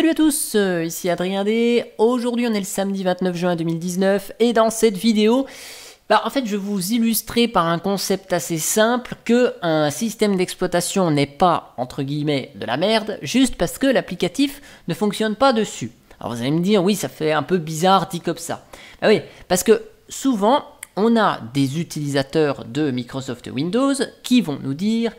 Salut à tous, ici Adrien D. Aujourd'hui on est le samedi 29 juin 2019 et dans cette vidéo, en fait je vais vous illustrer par un concept assez simple que un système d'exploitation n'est pas entre guillemets de la merde juste parce que l'applicatif ne fonctionne pas dessus. Alors vous allez me dire oui ça fait un peu bizarre dit comme ça. Ben oui, parce que souvent on a des utilisateurs de Microsoft Windows qui vont nous dire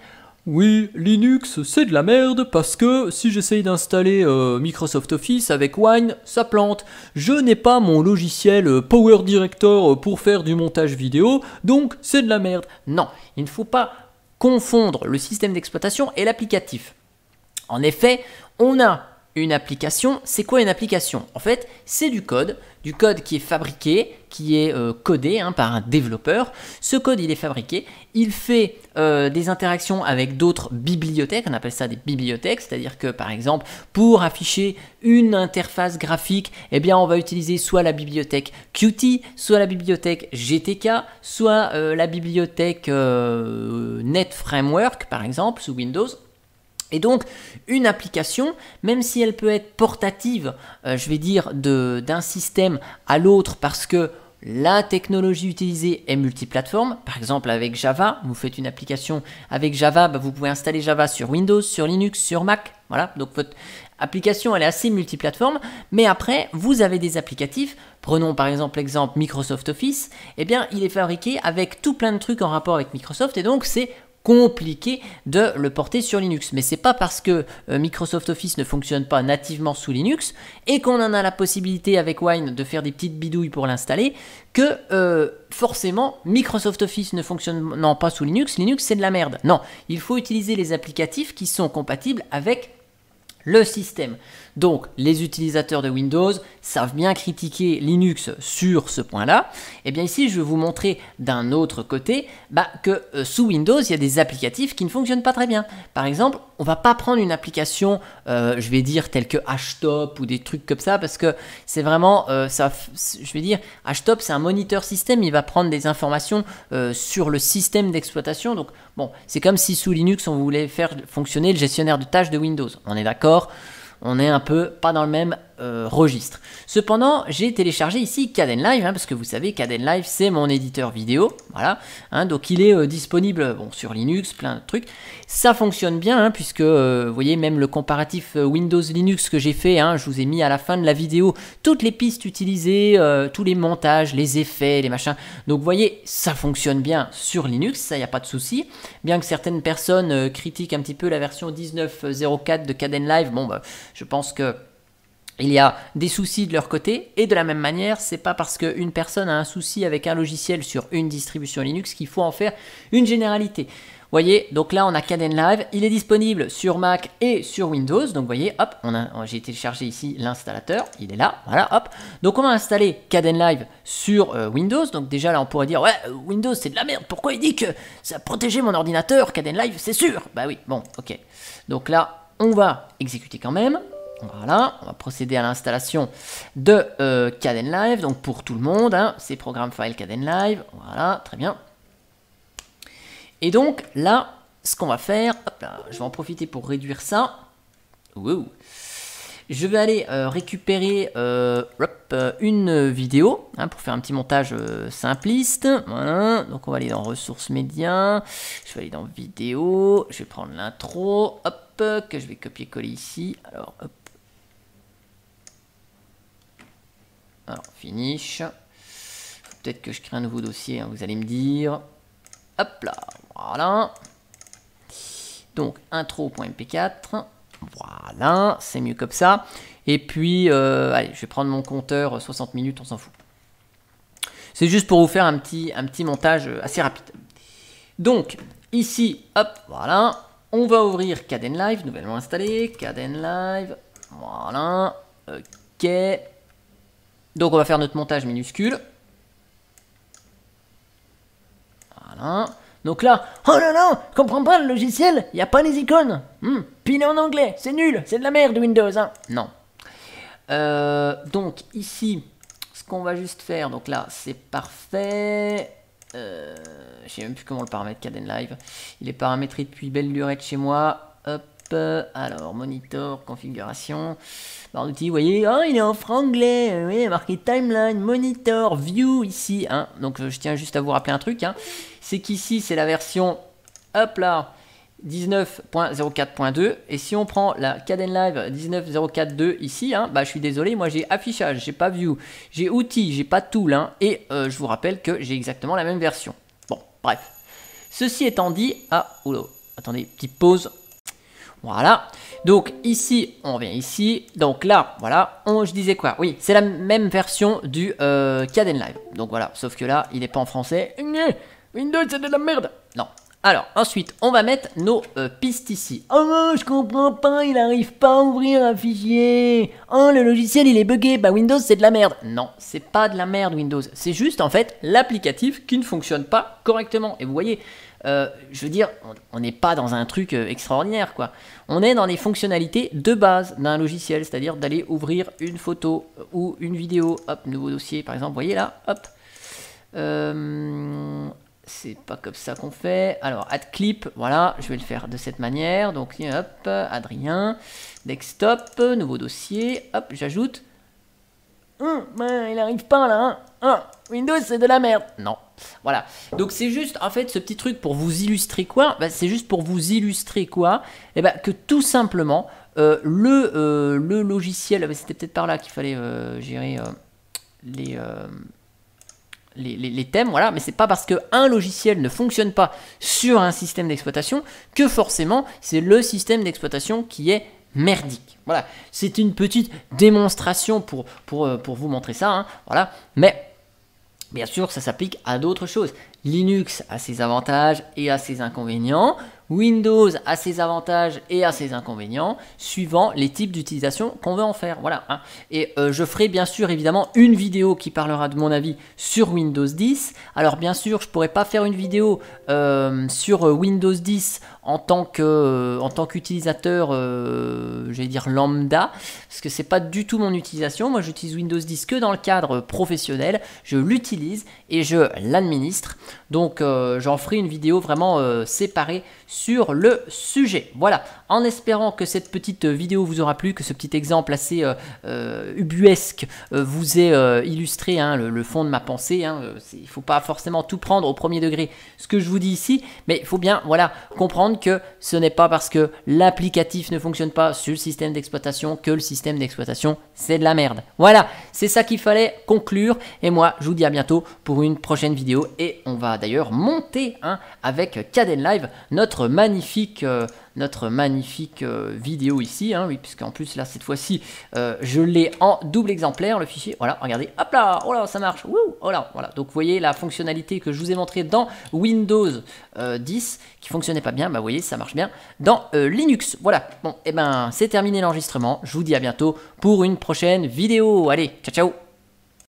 oui, Linux, c'est de la merde parce que si j'essaye d'installer Microsoft Office avec Wine, ça plante. Je n'ai pas mon logiciel Power Director pour faire du montage vidéo, donc c'est de la merde. Non, il ne faut pas confondre le système d'exploitation et l'applicatif. En effet, on a une application. C'est quoi une application? En fait, c'est du code qui est fabriqué, qui est codé par un développeur. Ce code, il est fabriqué, il fait des interactions avec d'autres bibliothèques, on appelle ça des bibliothèques, c'est-à-dire que par exemple, pour afficher une interface graphique, eh bien on va utiliser soit la bibliothèque Qt, soit la bibliothèque GTK, soit la bibliothèque NetFramework, par exemple, sous Windows. Et donc, une application, même si elle peut être portative, je vais dire, d'un système à l'autre parce que la technologie utilisée est multiplateforme. Par exemple, avec Java, vous faites une application avec Java, vous pouvez installer Java sur Windows, sur Linux, sur Mac. Voilà, donc votre application, elle est assez multiplateforme. Mais après, vous avez des applicatifs. Prenons par exemple l'exemple Microsoft Office. Eh bien, il est fabriqué avec tout plein de trucs en rapport avec Microsoft et donc c'est compliqué de le porter sur Linux. Mais c'est pas parce que Microsoft Office ne fonctionne pas nativement sous Linux et qu'on en a la possibilité avec Wine de faire des petites bidouilles pour l'installer que forcément Microsoft Office ne fonctionnant pas sous Linux, Linux c'est de la merde. Non, il faut utiliser les applicatifs qui sont compatibles avec le système. Donc, les utilisateurs de Windows savent bien critiquer Linux sur ce point-là. Et bien ici, je vais vous montrer d'un autre côté que sous Windows, il y a des applicatifs qui ne fonctionnent pas très bien. Par exemple, on va pas prendre une application, je vais dire, telle que Htop ou des trucs comme ça, parce que c'est vraiment, je vais dire, Htop, c'est un moniteur système, il va prendre des informations sur le système d'exploitation. Donc, bon, c'est comme si sous Linux, on voulait faire fonctionner le gestionnaire de tâches de Windows. On est d'accord? On est un peu pas dans le même registre. Cependant, j'ai téléchargé ici Kdenlive, parce que vous savez, Kdenlive, c'est mon éditeur vidéo. Voilà, donc il est disponible sur Linux, plein de trucs. Ça fonctionne bien, puisque vous voyez, même le comparatif Windows-Linux que j'ai fait, je vous ai mis à la fin de la vidéo toutes les pistes utilisées, tous les montages, les effets, les machins. Donc vous voyez, ça fonctionne bien sur Linux, ça, il n'y a pas de souci. Bien que certaines personnes critiquent un petit peu la version 19.04 de Kdenlive, bon, je pense que il y a des soucis de leur côté, et de la même manière, c'est pas parce qu'une personne a un souci avec un logiciel sur une distribution Linux qu'il faut en faire une généralité. Vous voyez, donc là on a Kdenlive, il est disponible sur Mac et sur Windows, donc vous voyez, hop, j'ai téléchargé ici l'installateur, il est là, voilà, hop. Donc on va installer Kdenlive sur Windows, donc déjà là on pourrait dire, ouais, Windows c'est de la merde, pourquoi il dit que ça a protégé mon ordinateur, Kdenlive c'est sûr? Bah oui, bon, ok. Donc là, on va exécuter quand même. Voilà, on va procéder à l'installation de Kdenlive, donc pour tout le monde, c'est programme file Kdenlive, voilà, très bien. Et donc là, ce qu'on va faire, hop là, je vais en profiter pour réduire ça. Wow. Je vais aller récupérer une vidéo pour faire un petit montage simpliste. Voilà. Donc on va aller dans ressources médias, je vais aller dans vidéo, je vais prendre l'intro, hop, que je vais copier-coller ici. Alors, finish. Peut-être que je crée un nouveau dossier, vous allez me dire. Hop là, voilà. Donc, intro.mp4. Voilà, c'est mieux comme ça. Et puis, allez, je vais prendre mon compteur 60 minutes, on s'en fout. C'est juste pour vous faire un petit montage assez rapide. Donc, ici, hop, voilà. On va ouvrir Kdenlive, nouvellement installé. Kdenlive, voilà. Ok. Donc on va faire notre montage minuscule. Voilà. Donc là, oh non non, je comprends pas le logiciel, il n'y a pas les icônes. Puis il est en anglais, c'est nul, c'est de la merde Windows. Non. Donc ici, ce qu'on va juste faire, donc là c'est parfait. Je sais même plus comment le paramètre Kdenlive. Il est paramétré depuis belle lurette chez moi. Hop, Alors, monitor, configuration. Barre d'outils, vous voyez, oh, il est en franglais, oui, marqué timeline, monitor, view ici. Hein. Donc, je tiens juste à vous rappeler un truc. Hein. C'est qu'ici, c'est la version, hop là, 19.04.2. Et si on prend la Kdenlive 19.04.2 ici, hein, bah, je suis désolé, moi j'ai affichage, j'ai pas view, j'ai outils, j'ai pas tool. Hein, et je vous rappelle que j'ai exactement la même version. Bon, bref. Ceci étant dit, attendez, petite pause. Voilà, donc ici, on revient ici, donc là, voilà, je disais quoi? Oui, c'est la même version du Kdenlive, donc voilà, sauf que là, il n'est pas en français. Windows, c'est de la merde. Non. Alors, ensuite, on va mettre nos pistes ici. Oh non, je comprends pas, il n'arrive pas à ouvrir un fichier. Oh, le logiciel, il est buggé, bah Windows, c'est de la merde. Non, c'est pas de la merde, Windows. C'est juste, en fait, l'applicatif qui ne fonctionne pas correctement. Et vous voyez, je veux dire, on n'est pas dans un truc extraordinaire, quoi. On est dans les fonctionnalités de base d'un logiciel, c'est-à-dire d'aller ouvrir une photo ou une vidéo. Hop, nouveau dossier, par exemple, vous voyez là, hop. C'est pas comme ça qu'on fait. Alors, add clip, voilà, je vais le faire de cette manière. Donc, hop, Adrien, desktop, nouveau dossier, hop, j'ajoute. Il n'arrive pas là, hein. Windows, c'est de la merde. Non, voilà. Donc, c'est juste, en fait, ce petit truc pour vous illustrer quoi? Bah, c'est juste pour vous illustrer quoi? Eh ben, que tout simplement, le logiciel, c'était peut-être par là qu'il fallait gérer les thèmes, voilà, mais c'est pas parce qu'un logiciel ne fonctionne pas sur un système d'exploitation que forcément c'est le système d'exploitation qui est merdique. Voilà, c'est une petite démonstration pour vous montrer ça, hein, voilà, mais bien sûr ça s'applique à d'autres choses. Linux a ses avantages et a ses inconvénients. Windows a ses avantages et a ses inconvénients, suivant les types d'utilisation qu'on veut en faire. Voilà. Hein. Et je ferai bien sûr évidemment une vidéo qui parlera de mon avis sur Windows 10. Alors bien sûr, je ne pourrais pas faire une vidéo sur Windows 10 en tant qu'utilisateur, j'allais dire lambda, parce que c'est pas du tout mon utilisation. Moi, j'utilise Windows 10 que dans le cadre professionnel. Je l'utilise et je l'administre. Donc, j'en ferai une vidéo vraiment séparée sur le sujet. Voilà, en espérant que cette petite vidéo vous aura plu, que ce petit exemple assez ubuesque vous ait illustré hein, le fond de ma pensée. Hein. Il ne faut pas forcément tout prendre au premier degré, ce que je vous dis ici, mais il faut bien voilà, comprendre que ce n'est pas parce que l'applicatif ne fonctionne pas sur le système d'exploitation que le système d'exploitation c'est de la merde. Voilà, c'est ça qu'il fallait conclure et moi je vous dis à bientôt pour une prochaine vidéo et on va d'ailleurs monter hein, avec Kdenlive notre magnifique vidéo ici, hein, oui, puisqu'en plus là cette fois-ci je l'ai en double exemplaire le fichier, voilà, regardez, hop là, oh là, ça marche, wouh, oh là, voilà, donc vous voyez la fonctionnalité que je vous ai montré dans Windows 10 qui fonctionnait pas bien, bah vous voyez, ça marche bien dans Linux, voilà, bon, et ben c'est terminé l'enregistrement, je vous dis à bientôt pour une prochaine vidéo, allez, ciao ciao.